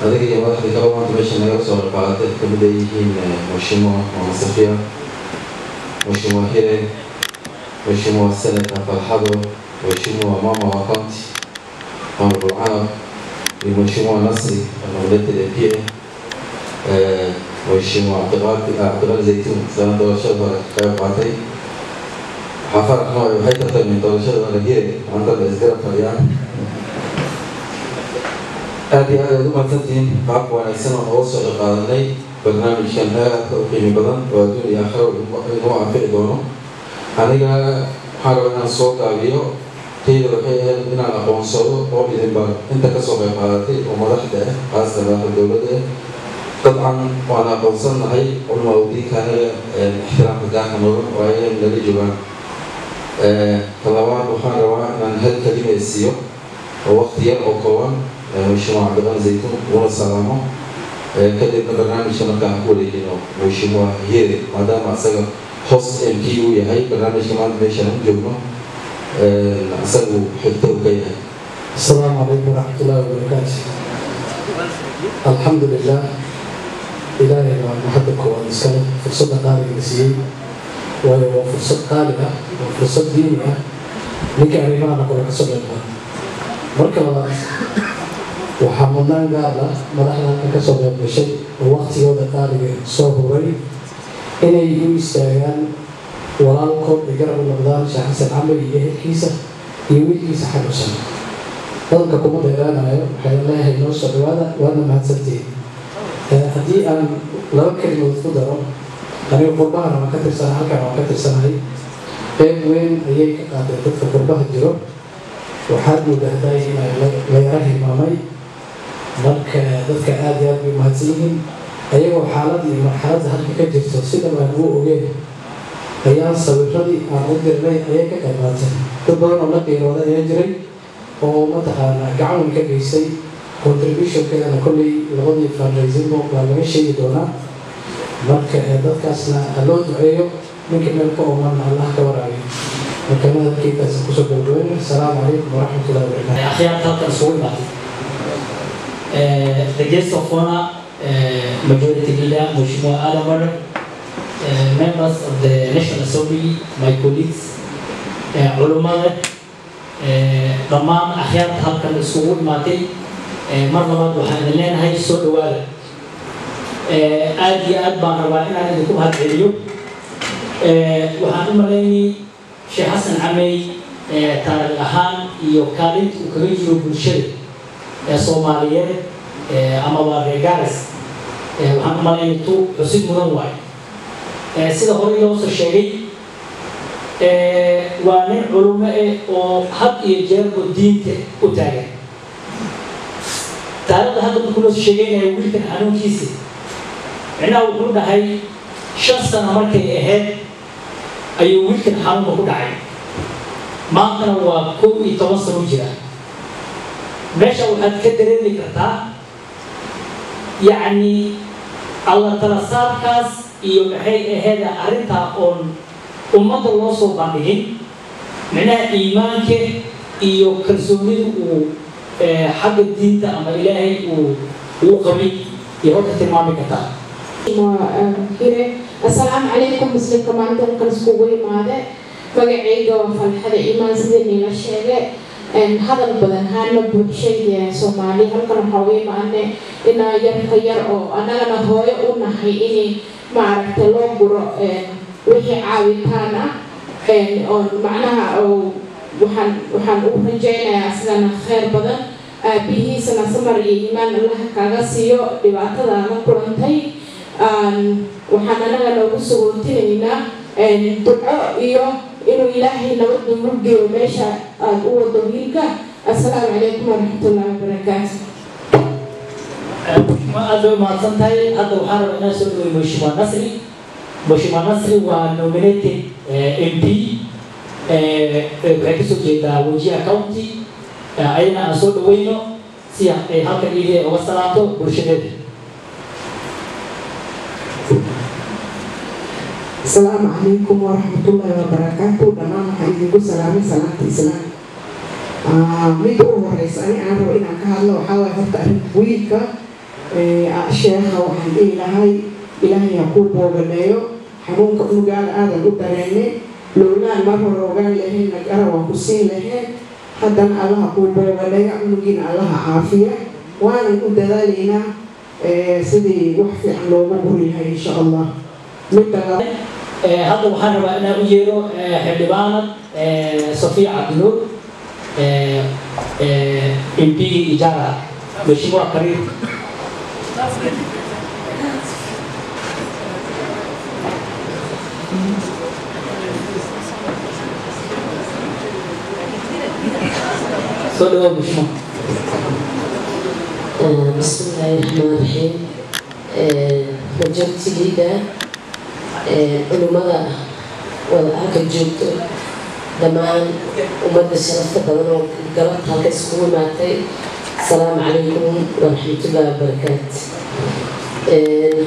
هذه هي واحدة كمان تمشي نقص القاعدة كبدأ يجين مشيمو ومصفيا مشيمو هيري مشيمو السنة فرحضو مشيمو ماما وقمتي أمر العرب مشيمو نصري المولد الأبيه مشيمو اعتقال زيتون سنة دور شهر خير قاتي حفر نوع وحيطة من دور شهر هيري عند الإزدراء فريان هذه دوما تنتين قاب ونسمع أوصل القانوني برنامج كان هذا توقيم بدن ودون آخر ونوع في دونه أنا حارب أن صوت أبيه تيجي لقيه إن أنا أقونصله أو إذا بار أنت كسوق قارتي ومرحلة خاصة له الدولة طبعا وأنا أقونصلنا هاي والموضوع كان احترام ذاك النور وهي من اللي جوان طلبات وحارب أن هالكلمة السيو ووقت يرى قوام مشروع عقبان زيتون ونصرامه كده برنامج شنو أقول إنه مشروع هيري ما دام أصلا host MPU يهاي برنامج كمان بيشرح جونا أصلا حتى وكيها. السلام عليكم ورحمة الله وبركاته. الحمد لله إلهي محبك ونسكن فرصة قارئ نسيين وفرصة قارئة وفرصة دينية لك أريمان أقول كسر الله. مركب waxaa mudnaan gaar ah madaxda ka soo qayb gashay oo waqtigooda qaaliga soo huray inay u istaagaan walaalkood ay garab noqdaan Sheekh Xasan Camri iyo ehelkiisa iyo wiilkiisa xanuunsan dadka kuma dheeraanayo waxay leeyahay noo soo dhawaada waana mahadsantihiin haddii aan laba kelimood ku daro aniga qurbahan waan ka tirsan halkan waan ka tirsanahay qayb weyn ayay ka qaaday dadka qurbaha jiro waxaad mudahday inay la yara hilmaamay marka dadka aad iyo aad bay mahadsan yihiin ayagoo xaalad iyo marxaladda halka ka jirto sida baan ugu ogeyn ayaan sawiradii aan u dirnay ayay ka qayb qaatay dad badan oo la qiirooda ayaa jiray oo mataqaanaa gacan ka geystay contributionkeedana kolley labadii fundraising waa laga sheegi doonaa marka dadkaasna loo duceeyo ninka meel ka ooman allah ka waraabiyo marka madadkiitaas kusoo gabagabeyna asalaamu calaykum waraxmatullahi wabarakaatu akhyaarta halkan isugu imaatay the guest of honor, Majority Leader Mheshimiwa Adam Murray, members of the National Assembly, my colleagues, culimada, dhammaan akhyaarta halkan isugu imaatay mar labaad waxaan idin leenahay soo dhawaada aad iyo aad baan rabaa inaan idinku mahadceliyo waxaan u malaynay Sheekh Xasan Camri taariikh ahaan iyo kaalinta uu kaga jiro bulshada Soomaaliyeed ama waa reegaas waxaan u malaynay tu xusid mudan waaye sida hore loo soo sheegay waa nin culimo oo had iyo jeerba diinta u taagan taariikhda hadda markuu loo soo sheegaynaya wiilkan xanuunkiisa micnaha wuxuu dhahay 5 sano markay ahayd ayuu wiilkan xanuunka ku dhacay maantana waa 11 sano jira meesha waxaad ka dareemi kartaa yacni alla tala saarkaas iyo maxay ahayd arrintaa oon ummadda loo soo bandhigin micnaha iimaanka iyo kalsoonida uu xagga diinta ama ilaahay uu qabay iyo horta tilmaami kartaa السلام عليكم مسلم كمان تنقل سكوبي ماذا مقعيد وفالحد إيمان سيدني للشيء هذا البدن هذا بشيء سومالي هل كان حوي معنا إن ينخير أو أنا لما هو يقولنا هي إني معرفة لون برا وهي عاوي كنا معناها أو وحن أوفنجينا أصلا خير بدن به سنة سمر إيمان الله كعسيو دبعتها نقولنتي waxaan anaga noogu suguntinayna duco iyo inuu ilaahay nabad murgiyo meesha aad u wado wiilka assalaamu calaykum waraxmatullaahi wabarakaatu aad bay mahadsan tahay hadda waxaan rabaa inaan soo dhaweeyo Mheshimiwa Nasri waa nominated MP waxay kasoo jeedaa Wajir County ayana aan soo dhaweyno si ay halkan idiin uga salaamto bulshadeeda السلام عليكم ورحمة الله وبركاته. دمان حبيبي سلامي سلامة الإسلام. ميدو الرئيس أنا أعرف إن كهلا وحاول حتى ويكا sheekha waxaan dhihi lahay ilaahay ha kuu booganeeyo xanuunka unugaal aadan u dareennay lowlaan mar hore ogaan lahayna garab waan ku siin lahayn haddana allaha kuu booganeeyo unugiina allaha caafiya waanan u dadaalaynaa sidii wax fiican loogu guri lahay insha allah hadda waxaan rabaa inaan u yeero xildhibaanad Sofia Abdulur MP Ijara Mheshimiwa karibu. Saudara Mheshimiwa. Bismillahirrahmanirrahim. Majority leader culimada wada halka joogto dhammaan ummadda sharafta badan oo galabta halka iskugu imaatay asalaamu calaykum waraxmatullaahi wabarakaatu.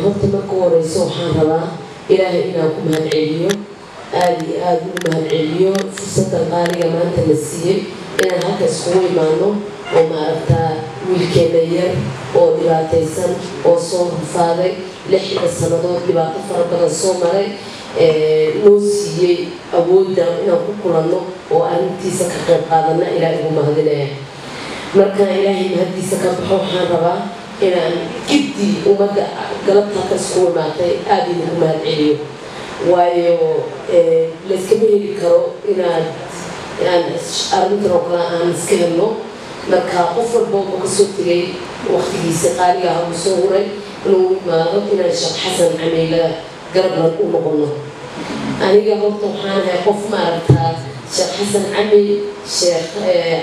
horta marka ugu horeyso waxaan rabaa ilaahay inaan ku mahadceliyo aad iyo aad ugu mahadceliyo fursadda qaaliga maanta la siiyey inaan halka iskugu imaano oo maaragtaa wiilkeena yar oo dhibaataysan oo soo rufaaday 6 sannadood dhibaato fara badan soo maray noo siiyey awoodda inaan ku kulanno oo arrintiisa ka qayb qaadana ilaahay ugu mahadinaya markaan ilaahay mahadiisa ka baxo waxaan rabaa inaan giddi ummadda galabta halka iskugu imaatay aad idinku mahadceliyo waayo layskama heli karo inaan arrintan oo kale aan iska helno marka qof walba wuxuu ka soo tegay waqtigiisa qaaliga ah uu soo huray inuu imaado inaan sheekh xasan cameyle garablan u noqono aniga horta waxaan ahay qof maaragtaa sheekh xasan camey sheekh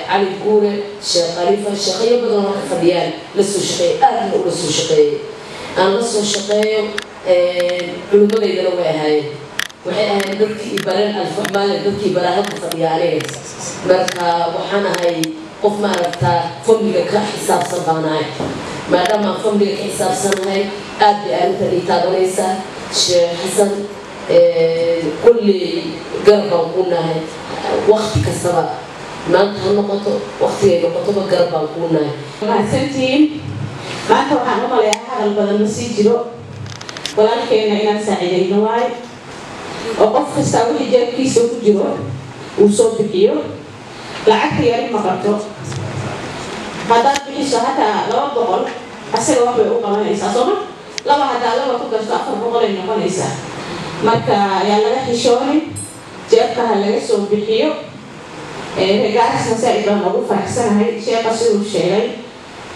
cali guure sheekh khalifa sheekhayo badan oo ka fadhiyaan la soo shaqeeyay aadna ula soo shaqeeyay aan la soo shaqeeyo culimadaydana way ahaayeen waxay ahayd dadkii ibareen alfahmaale dadkii baraahada fadhiya aniga marka waxaan ahay qof maaragtaa famliga ka xisaabsan baanahay maadaama aan famliga ka xisaabsanahay aad bay arrintan ii taabanaysaa sheekh xasan kulli garab baan kuu nahay waqti kastaba maanta ha noqoto waqtigay noqotoba garab baan kuu nahay mahadsantihiin maanta waxaan u malayaa hadal badan ma sii jiro walaalkeena inaan saacidayno waayo oo qof kastaa wixii jeebkiisa ku jiro uu soo bixiyo lacagta yari ma qabto haddaad bixiso hataa 200 asaga wax bay u qabanaysaa sooma laba haddaa laba ku gasto 400 ay noqonaysaa marka ayaa laga xishoonin jeebka ha laga soo bixiyo regaaris masaaid baan ugu faraxsanahay sheekha siduu sheegay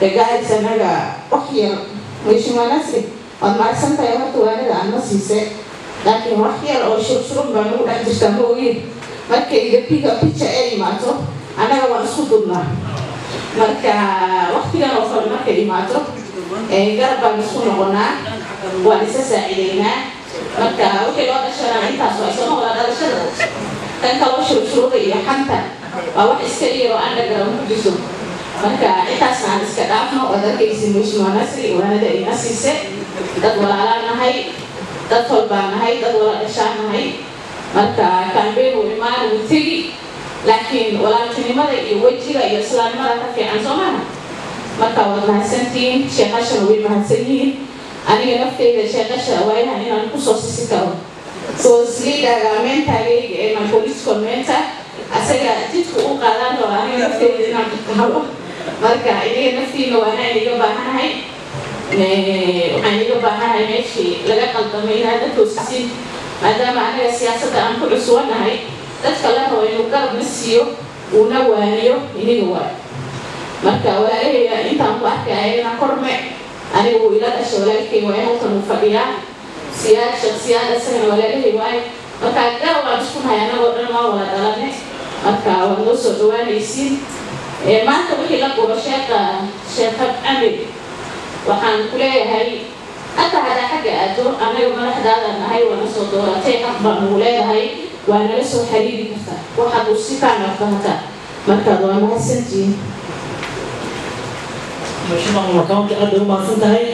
regaaris anaga wax yar Mheshimiwa Nasri waad mahadsantahay horta waanada aan ma siisay laakiin wax yar oo shurshurun baan ugu dhex jirtaa ma ogin markay gabiga picture ay imaato anaga waan isku dubnaa marka waqtigan oo kale markay imaato garab baan isku noqonaa waan isa saacidaynaa marka wixii loo dhashanaa intaas waa isoo noqdaa dhalashada tan kaloo shurushuruda iyo xanta waa wax iska yar oo underground ku jirto marka intaasna aan iska dhaafno ood arkaysi Mheshimiwa Nasri waanada ina siise dad walaalaan nahay dad tol baan nahay dad wala dhashaan nahay marka kambeyn uu imaan uu tegi laakiin walaaltinimada iyo wejiga iyo islaamnimada ka fiican Soomaaliya marka waad mahadsantihiin sheekashan way mahadsanyihiin aniga naftayda sheekasha waayahan inaan ku soo sisi karo soo sliidaga mentagayga ee my political mentor asaga jidku u qaadan oo aniga naftayda inaan jidkahalo marka iniga naftiina waana iniga baahanahay waxaan iga baahanahay meeshii laga qaldamay inaad dadka usisiin maadaama aniga siyaasadda aan ku cusubanahay dadka la rabo inuu garab na siiyo uuna waaniyo iniga waay marka walaalahayga intaan ku arkay ayagana korme aniga wuu ila dhashay walaalkay waay halkan uu fadhiyaa shakhsiyaad asagana walaalahay waay marka garab aan isku nahay anagoo dhan waa wala dhalane marka waad noo soo dhawaanaysiin maanta wixii la guro sheekha Amir waxaan ku leeyahay hataa hadaa xagga aado anaga madaxdaada nahay waana soo dooratay xaq baan ugu leedahay waa nala soo xiriiri kartaa waxaad u si kaa nafta markaad waa mahadsantihiin Mheshimiwa Makaunti aad u mahadsantahay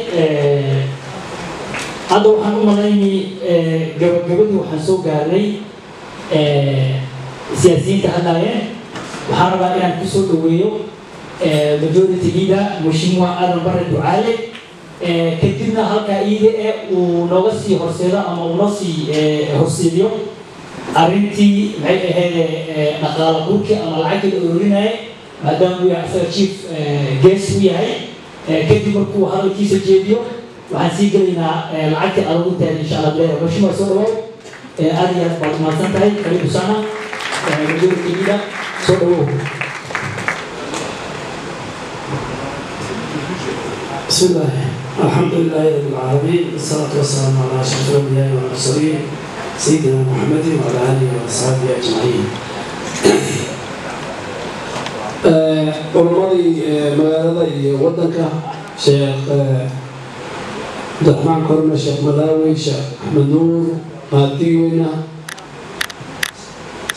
hadda waxaan u malaynay gabagabadii waxaan soo gaarnay siyaasiyiinta hadlaayeen waxaan rabaa inaan ku soo dhaweeyo majority leader Mheshimiwa Adam Barre Duale kadibna halkaa iida uu nooga sii horseedo ama uu noo sii horseediyo arrintii maxay ahayd dhaqaala burkii ama lacagtii la ururinaya maadaama uu yahay asaga chief guest u yahay kadib markuu hadalkiisa jeediyo waxaan sii gelaynaa lacagtii aruurinteeda insha allah bilaha bashima soo dhawow aad iyo aad baad umahadsan tahay karibu sana majority leader soo dhawow بسم الله الحمد لله رب العالمين والصلاة والسلام على أشرف الأنبياء والمرسلين سيدنا محمد وعلى آله وأصحابه أجمعين. ورمضي مغالطة ودنك شيخ عبد الرحمن كرمة شيخ ملاوي شيخ أحمد نور مهديونا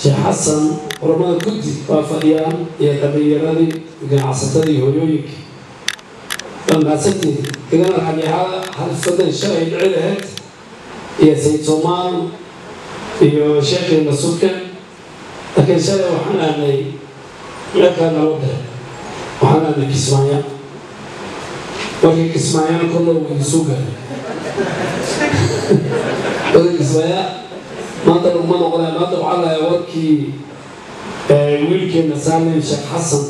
شيخ حسن ورمضي كدي وفديان يتبيرني قاعصتني هيويك لما سنتي كنا عليها هل فضل شيء العلهت يا سيد سومان يا شيخ المسوكة لكن شيء وحنا لي لا كان وده وحنا لي كسمايا وهي كسمايا كله ويسوقها وهي كسمايا ما تلو ما نقول ما تلو على وركي ويلكي مسالم شيخ حسن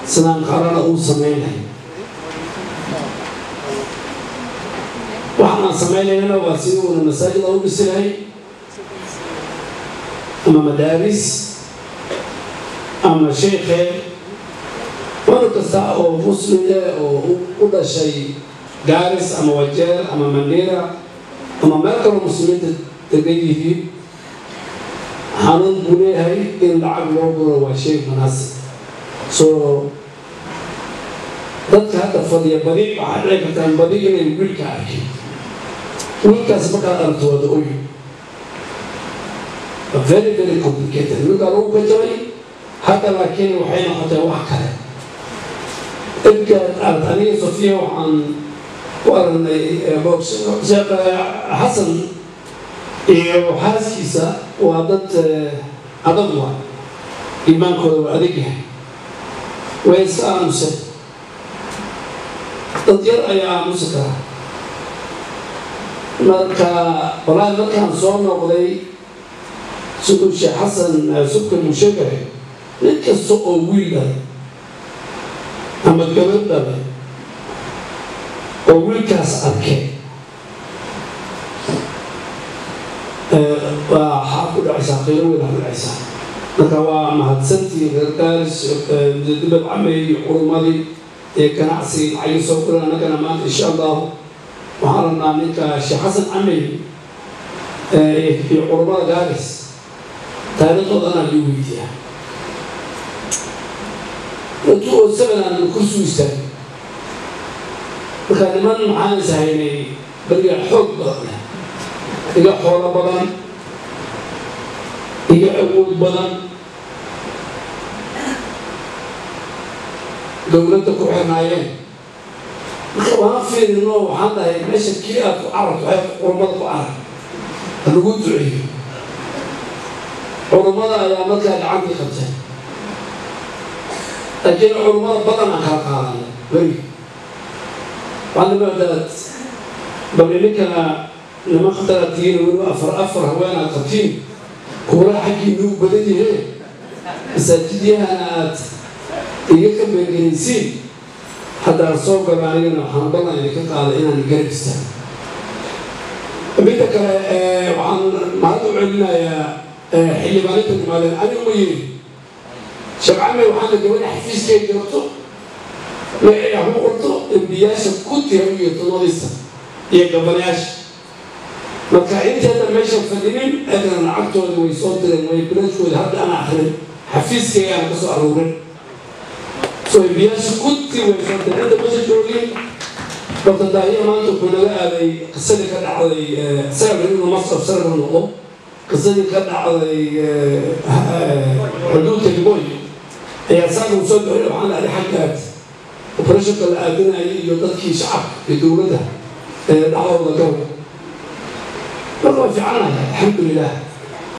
سنان قرار أو سمينه waxaan sameeynayna waa sidii uu masaajid u dhisay ama madaaris ama sheekhe wada kasta oo muslim oo u dhashay gaaris ama wajeer ama mandheera ama meel kale muslimiinta degan yihiin xanuun buu leeyahay in lacag loo guro waa shay munaasib soo dadka hadda fadhiya badi waxaa dhici kartaan badi inay wiilka arkin wiilkaas markaad aragto wada oy very very complicated wiilkaa lagu gajabay hadda laakiin waxay noqotay wax kale dadkaad aragta aniga sofiya waxaan ku aragnay sheekh xasan iyo xaaskiisa waa dad adag waa iimaankooda waa adag yahay way iska aamuseen dad yar ayaa aamusi karaa marka walahi markaan soo noqday siduu sheekh xasan subka uu sheegay nin kasta oo wiil dhalay ama gabadh dhalay oo wiilkaas arkay waxaa ku dhacaysaa qiiro weyn ku dhacaysaa marka waa mahadsantii reer gaaris dibad camey qurumadii ee ganacsi lacagi soo kula annagana maanta insha allah waxaan rabnaa ninka sheekh xasan camey iyo qurumada gaaris taariikhdooda anaa lii weydiiyaa intuu oo sabanaan kursu istaagay marka niman maxaan is haynay beriga xoog badan iga xoolo badan iga awood badan dowladda ku xirnaayeen marka waan fiirino waxaan dhahay meesha kii aad ku carabto waxay qurumada ku arag lagu duceeyo qurumada ayaa markaa gacantii qabtay laakiin qurumada badan aan kala qaadana weri waxaana maadaad bal ininkana niman khataraad tihiin weliba afar haweenaad qabtiin kuura xaggiina u badan yiheen masaajidiyahana aad iga ka beergelaysiin haddaan soo galo anigana waxaan ballan idinka qaaday inaan garab istaago midda kale waxaan mahad u celinayaa xildhibaaninta nimaadeen anigu ma yiri shabcamey waxaana gabadha xafiiskay jirto magacii waxu qorto embiyaasha ku tira iyo todobadiisa iyo gabanayaasha marka inteeda meesha fadhinin eedana lacagtooda way soo direen way bilaashkooda hadda ana akrin xafiiskay aan ka soo aruurin soo embiyaasha ku tira way soo direen inta meesha joogeen dr daahiya maanta wuxuu naga aaday qisadii ka dhacday sawir inuu masraf sarra noqdo qisadii ka dhacday xuduudka liboy ayaa saaga u soo bixiyay waxaan dhahay xaggaad operashonka la aadinayay iyo dadkii shacabka iyo dowladda dhacdooda gabo marka waa fiicanahay alxamdulilah